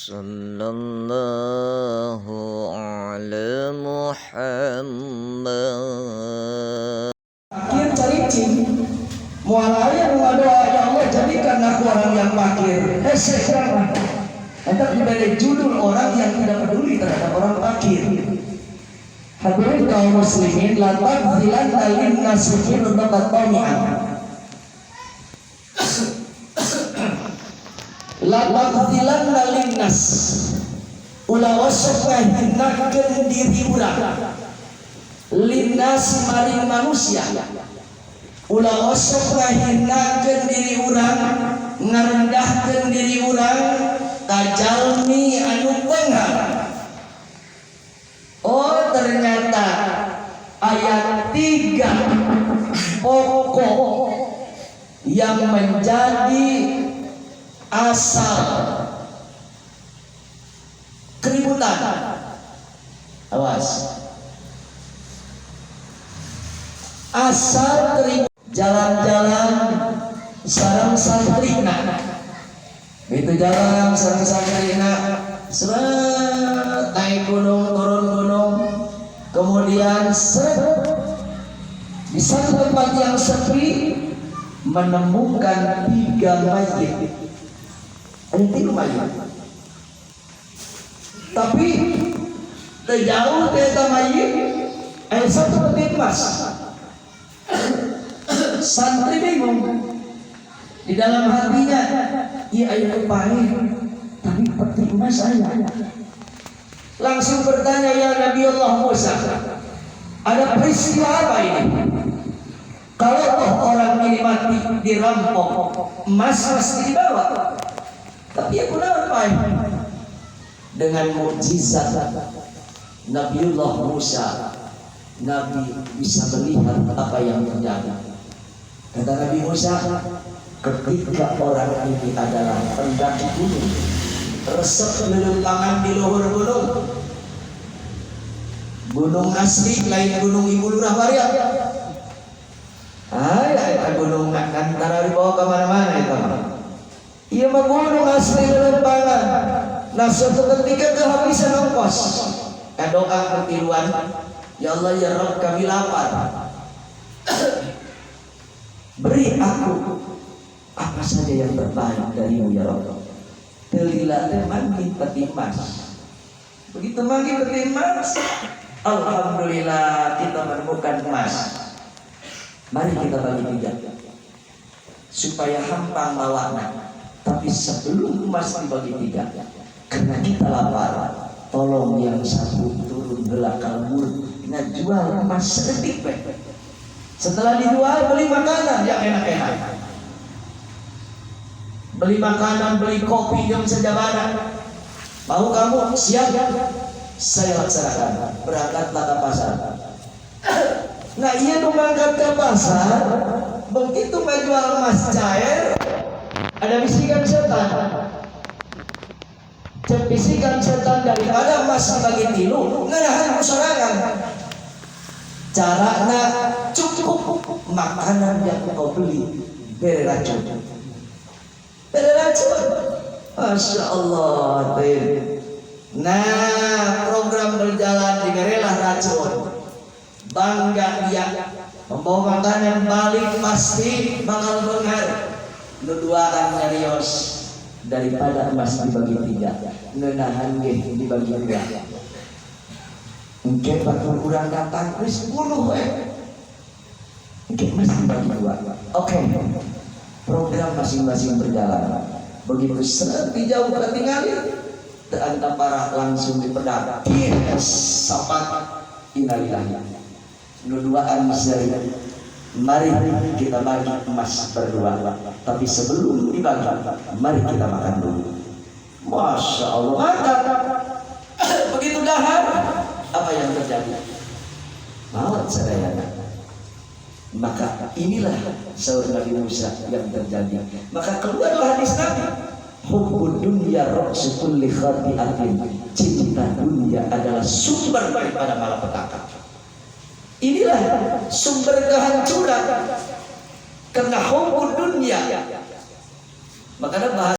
Sallallahu ala Muhammad. Fakir cari mualaya doa ya Allah jadikan aku orang yang fakir. Sekarang entah diberi judul orang yang tidak peduli terhadap orang fakir. Hadirin kaum muslimin, la taqzilanna lin-nasi qatami'an. La taqzilanna lin-nas. Ulah wasfah hinakeun diri urang. Lin-nas maring manusia. Ulah wasfah hinakeun diri urang, ngarendahkeun diri urang kajalmi anu beunghar. Oh, ternyata ayat 3 pokok yang menjadi asal keributan. Awas. Asal keributan jalan-jalan sareng santrina. Itu jalan sareng santrina, seret naik gunung turun gunung, kemudian seret di satu tempat yang sepi menemukan 3 mayit. Ada 3 mayit. Tapi jauh dari mayit ada satu peti emas. Santri bingung. Di dalam hatinya, iya ayo pahit, tapi peti emas saya. Langsung bertanya, ya Nabi Allah Musa, ada peristiwa apa ini? Kalau orang ini mati dirampok, emas pasti dibawa. Tapi aku apa? Dengan mukjizat Nabiullah Musa, Nabi bisa melihat apa yang terjadi. Kata Nabi Musa, ketika orang ini adalah pendaki gunung, resep tangan di luhur gunung, gunung asli lain gunung Ibu Lurah Waria. Ada gunung antara dibawa kemana-mana itu. Ia mah gunung asli lempangan. Nah suatu ketika kehabisan ongkos, doa ketiluan, ya Allah ya Rabb kami lapar, beri aku apa saja yang terbaik darimu ya Rabb. Telila manggih peti emas. Begitu manggih peti emas, alhamdulillah kita menemukan emas. Mari kita bagi 3 supaya hampang mawana. Tapi sebelum emas dibagi 3, karena kita lapar, tolong yang satu turun belakang mulut jual emas sedetik. Setelah dijual beli makanan yang enak-enak, beli makanan, beli kopi yang sejabaran. Mau kamu siap? Saya laksanakan. Berangkatlah ke pasar. Nah ia berangkat ke pasar, begitu menjual emas cair, ada bisikan setan. Bisikan setan daripada emas bagi 3, ngerahan kusarangan. Caranya cukup makanan yang kau beli beri racun. Beri racun. Masya Allah. Nah program berjalan diberilah racun. Bangga dia membawa makanan balik pasti bakal benar. Nuduaan nyarios daripada emas dibagi 3, nenahan dibagi 2. Mungkin bakal kurang datang wis 10 mungkin masih dibagi 2. Oke. Program masing-masing berjalan. Begitu seret dijauh ketinggalan, terantap parah langsung dipedang. Sapat innalillahi. Nuduaan seri. Mari kita bagi emas berdua. Tapi sebelum dibagi, mari kita makan dulu. Masya Allah. Makan. Begitu dahar, apa yang terjadi? Maut sadayana. Maka inilah sahur Nabi Musa yang terjadi. Maka keluarlah hadis Nabi. Hubbud dunya ra'su kulli khati'atin. Cinta dunia adalah sumber daripada malapetaka. Inilah sumber kehancuran karena hubbud dunya. Makanya bahasa